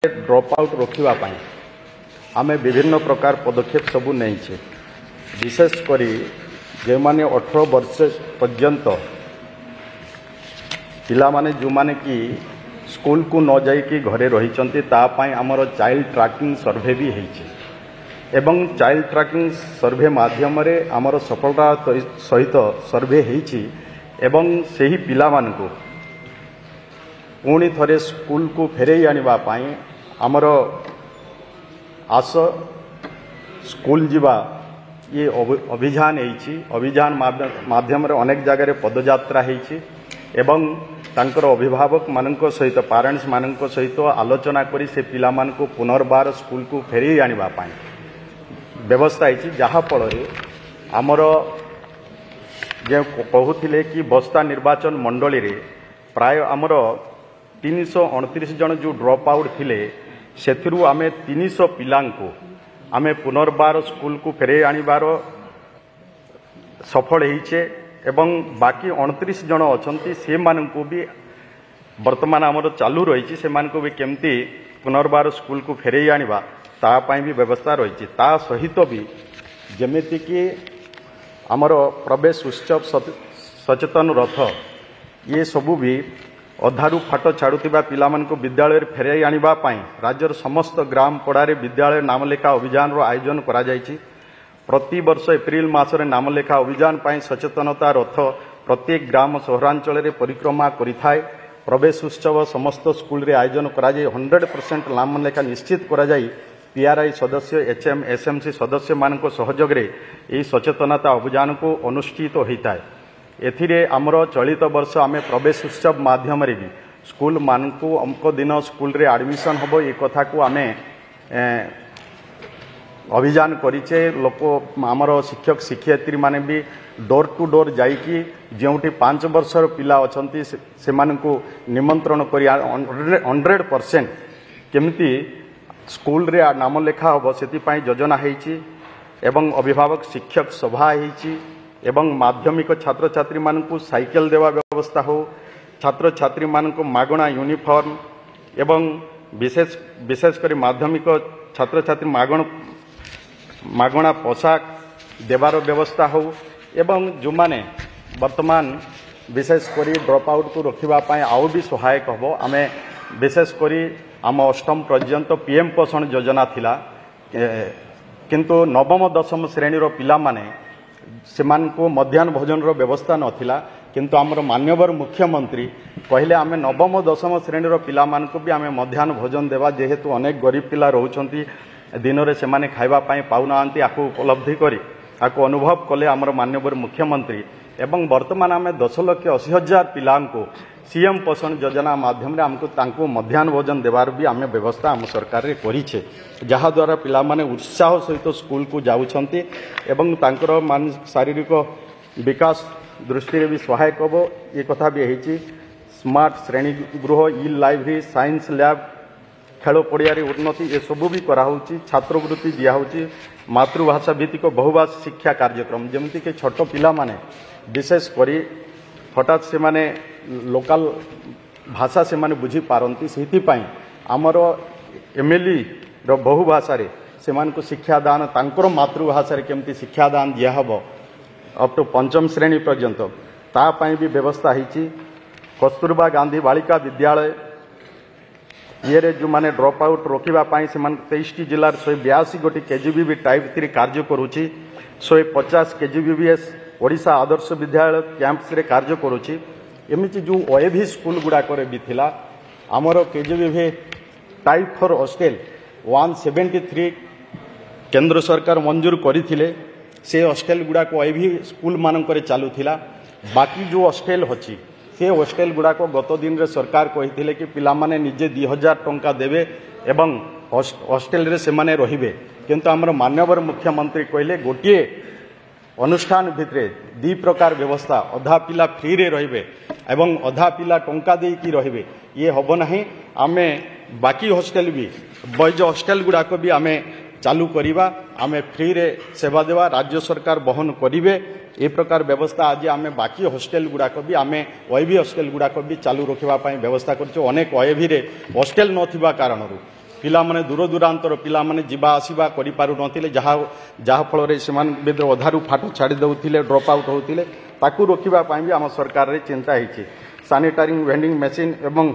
Drop out रोकवा आम विभिन्न प्रकार पदक्षेप सबू नहीं विशेषकर जो मैंने 18 वर्ष पर्यंत पिला माने जो माने कि स्कूल को न जाइकी घरे रही आमर चाइल्ड ट्रैकिंग सर्वे भी है चाइल्ड ट्रैकिंग सर्वे माध्यम आमर सफलता सहित सर्वे से पिला मानकु पुणी थरे स्कूल को फेरई आने आमर आस स्कूल जीवा ये अभियान अभियान माध्यम अनेक जगह पदयात्रा एवं तांकर अभिभावक मानक सहित पेरेंट्स मानक सहित आलोचना करी से पिला मान को पुनर्बार स्कूल को फेरई आने व्यवस्था है जहाँफल आमर जो कहते कि बस्ता निर्वाचन मंडली रे प्राय आमर 329 जन जो ड्रॉप आउट थिले सेथिरु आमे 300 पिलांको आमे पुनर्बार स्कूल को फेरे आनिबार सफल होइछे एवं बाकी 29 जन अछंती से माननको भी वर्तमान आमर चालू रही से माननको भी केमती पुनर्बार स्कूल को फेरे आनिबा ता पई भी व्यवस्था रही ता सहित भी जेमिति कि आमर प्रवेश उत्सव सचेतन रथ ये सबू भी अधारू फाट छाड़ुवा पिला विद्यालय फेरई आने राज्यर समस्त ग्राम पड़ारे विद्यालय नामलेखा अभियान आयोजन करा जायछि। प्रति वर्ष एप्रिल मासरे नामलेखा अभियान पाई सचेतनता रथ प्रत्येक ग्राम सहरांचल रे परिक्रमा करिथाय। प्रवेश उत्सव समस्त स्कूल रे आयोजन करा जाय 100% नामलेखा निश्चित करा जाय। पीआरआई सदस्य एचएम एसएमसी सदस्य मानक सहयोग रे एही सचेतनता अभियान को अनुष्ठित होता है। एथिरे आमर चलित वर्ष आमे प्रवेश उत्सव माध्यम रे भी स्कूल मानकु अमक दिन स्कूल रे एडमिशन हबो ये कथा को आमे अभियान करिचे। लोक आमर शिक्षक शिक्षयित्री माने भी डोर टू डोर जाइकी जोंटी 5 वर्षर पिला अछंती से मानकु निमंत्रण करी 100% केमिति स्कूल रे नाम लेखा हबो सेति पई योजना हेछि एवं अभिभावक शिक्षक सभा हेछि एवं माध्यमिक छात्र छात्री मानकु साइकेल देवा व्यवस्था हो छात्र छात्री मानकु मागणा यूनिफॉर्म एवं विशेषकर माध्यमिक छात्र छात्री मागणा पोशाक देवार व्यवस्था हो एवं जो माने वर्तमान विशेषकर ड्रॉप आउट को रखिबा पई आउ भी सहायक हबो। आमे विशेषकर आम 8म पर्यंत पीएम पोषण योजना थिला किंतु नवम दशम श्रेणी पिला माने सेमानको मध्याह्न भोजन रो व्यवस्था नथिला किंतु आमर मान्यवर मुख्यमंत्री कहले आमे नवम दशम श्रेणी पिला मानको भी आमे मध्याह्न भोजन देवा जेहेतु अनेक गरीब पिला रहउछंती दिन रे सेमाने खाइबा पई पाउनांती आको उपलब्धि करी आको अनुभव कले आमर मान्यवर मुख्यमंत्री एवं वर्तमान आमे 10,80,000 पिलांको सीएम पोषण योजना माध्यम रे हमको तांको मध्याह्न भोजन देवार भी आमे व्यवस्था आम सरकार रे करिछे जहा द्वारा पिला माने उत्साह सहित स्कूल को जाउछंती एवं तांकर मान शारीरिक विकास दृष्टि रे भी सहायक हबो। ये कथा भी हेछि स्मार्ट श्रेणी गृह ई लाइब्रेरी साइंस लैब खेल पड़िया रे उन्नति ये सबू भी करा होछि। छात्रवृत्ति दिया होछि मातृभाषा भित्तिक बहुभाषा शिक्षा कार्यक्रम जेमति के छोट पिला माने विशेष करी हठात से माने लोकल भाषा से माने बुझी पारंती सेति पई हमर एमएलई रो बहुभाषा रे से मान को शिक्षा दान तांकर मातृभाषा रे केमती शिक्षा दान दिया हबो अप टू 5म श्रेणी पर्यंत ता पई भी व्यवस्था हिची। कस्तूरबा गांधी बालिका विद्यालय ये रे जो माने ड्रॉप आउट रोकिबा पई से मान 23 जिल्ला 182 गोटी केजीबी टाइप 3 कार्य करूची 150 केजीबीएस ओडिशा आदर्श विद्यालय कैंप्स रे कार्य करूची। एमिति जो ओएवी स्कूल गुडा करे भी थिला आमर केजीबी टाइप 4 हॉस्टेल 173 केंद्र सरकार मंजूर करिथिले से हॉस्टेल गुडा को ओएवी स्कूल मानकर चालू थिला। बाकी जो हॉस्टेल होची से हॉस्टेल गुडा को गत दिन रे सरकार कहिथिले कि पिला माने निजे 2000 टंका देबे एवं हॉस्टेल रे से माने रहिबे किंतु हमर माननीय मुख्यमंत्री कहले गोटिए अनुष्ठान भितरे 2 प्रकार व्यवस्था अधा पिला फ्री रे रहिबे एवं अधा पिला टंका दे की रहिबे ये हबो नाही। आमे बाकी हॉस्टेल भी बॉयज हॉस्टेल गुडा को भी आमे चालू करिबा आमे फ्री रे सेवा देवा राज्य सरकार बहन करिवे ए प्रकार व्यवस्था आज आमे बाकी हॉस्टेल गुडा को भी आमे ओएवी हॉस्टेल गुडा को भी चालू रखिबा पई व्यवस्था करछो। अनेक ओएवी रे हॉस्टेल नथिबा कारणरू ପିଲାମାନେ ଦୂର ଦୂରାନ୍ତର ପିଲାମାନେ ଯିବା ଆସିବା କରିପାରୁନଥିଲେ ଯାହା ଫଳରେ ସେମାନେ ଅଧାରୁ ଫାଟ ଛାଡ଼ି ଦେଉଥିଲେ ଡ୍ରପ୍ ଆଉଟ୍ ହେଉଥିଲେ ତାକୁ ରୋକିବା ପାଇଁ ବି ଆମ ସରକାରରେ ଚିନ୍ତା ହେଇଛି ସାନିଟାରୀ ଭେଣ୍ଡିଂ ମେସିନ୍ ଏବଂ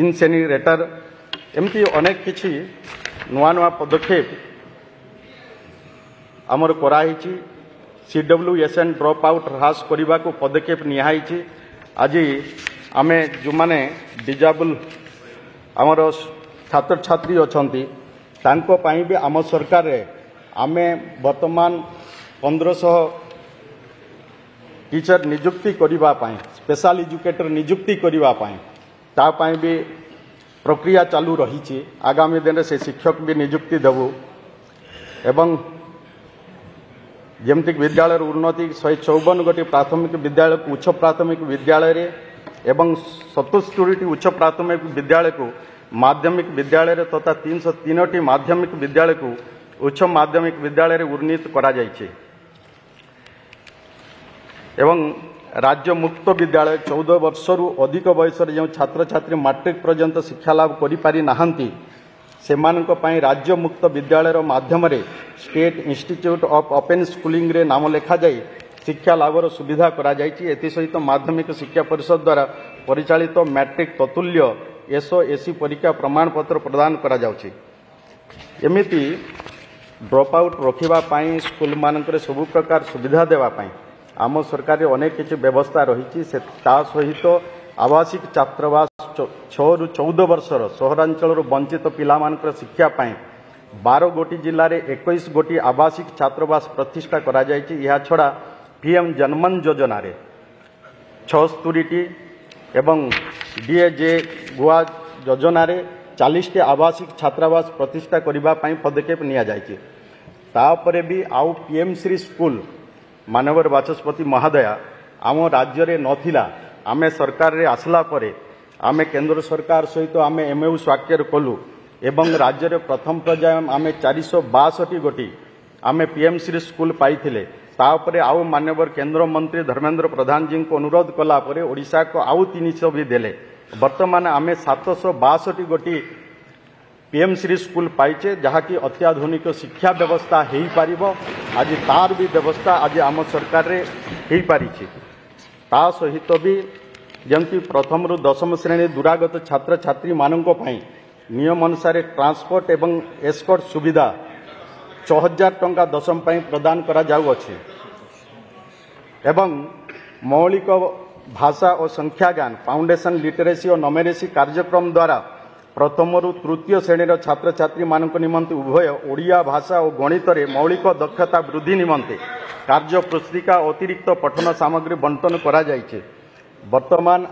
ଇନସେନିରେଟର ଏମିତି ଅନେକ କିଛି ନୂଆ ନୂଆ ପଦକ୍ଷେପ ଆମର କରାହେଇଛି CWSN ଡ୍ରପ୍ ଆଉଟ୍ ହ୍ରାସ କରିବାକୁ ପଦକ୍ଷେପ ନିଆହେଇଛି ଆଜି ଆମେ ଯେଉଁମାନେ ଡିଜାବୁଲ ଆମର ଛାତ୍ରଛାତ୍ରୀ ଅଛନ୍ତି ତାଙ୍କ ପାଇଁ ବି ଆମ ସରକାରରେ ଆମେ ବର୍ତ୍ତମାନ 1500 टीचर नियुक्ति करने स्पेशल एजुकेटर नियुक्ति करने ता ପାଇଁ भी प्रक्रिया चालू रही आगामी दिन से शिक्षक भी नियुक्ति देवु एवं जमती विद्यालय उन्नति 154 गोटी प्राथमिक विद्यालय को उच्च प्राथमिक विद्यालय रे एवं 77 उच्च प्राथमिक विद्यालय को माध्यमिक विद्यालय रे तथा 303 माध्यमिक विद्यालय को उच्च माध्यमिक विद्यालय रे उन्नीत करा जायछि एवं राज्य मुक्त विद्यालय 14 वर्षरु अधिक बयस जो छात्र छात्री मैट्रिक पर्यंत शिक्षा लाभ करि नाहंती सेमानक पई राज्य मुक्त विद्यालय माध्यम रे state institute of open schooling रे नाम लेखा जाई शिक्षा लाभर सुविधा करा जायछि एति सहित माध्यमिक शिक्षा परिषद द्वारा परिचालित मैट्रिक ततुल्य SO/SC परीक्षा प्रमाण पत्र प्रदान करा जाउछि एमिति ड्रॉप आउट रोकिबा पई स्कूल मानकरे सब प्रकार सुविधा देवा पई आम सरकार अनेक किसी व्यवस्था रही सहित आवासिक छात्रावास 6 ରୁ 14 वर्षर सहरांचल वंचित पिला शिक्षा 12 गोटी जिले में 21 गोटी आवासिक छात्रावास प्रतिष्ठा करा जायछि यह छड़ा PM जनमन योजना रे 76 एवं DAJ गुआ योजना रे 40 आवासिक छात्रावास प्रतिष्ठा करने पदक्षेप निया जायछि तापरे भी आउ PM श्री स्कूल मानवर बाचस्पति महोदया आम राज्य रे नथिला आमे सरकार रे आसला परे आमे केंद्र सरकार सहित आमे MOU स्वाक्षर कलु एवं राज्य रे प्रथम पर्याय आमे 462 गोटी आमे PM श्री स्कूल पाइथिले तापरे आउ मानवर केंद्र मंत्री धर्मेंद्र प्रधान जी को अनुरोध कला परे ओडिशा को आउ 300 भी देले वर्तमान आमे 762 गोटी PM श्री स्कूल पाइचे जहाँकि अत्याधुनिक शिक्षा व्यवस्था हो पार आज तार भी व्यवस्था आज आम सरकार रे हो पारी ता सहित भी जमती प्रथम रु 10वीं श्रेणी दूरागत छात्र छात्री मानक पई नियम अनुसार ट्रांसपोर्ट एवं एस्कॉर्ट सुविधा 6000 टंका दशम पई प्रदान करा जाउ अछि एवं मौलिक भाषा और संख्या ज्ञान फाउंडेशन लिटरेसी और नमेरेसी कार्यक्रम द्वारा प्रथम रु तृतीय श्रेणी छात्र छात्री मानक निमंते उभय ओडिया भाषा और गणित रे मौलिक दक्षता वृद्धि निमंते कार्य पुस्तिका अतिरिक्त पठन सामग्री बंटन करा जायछि वर्तमान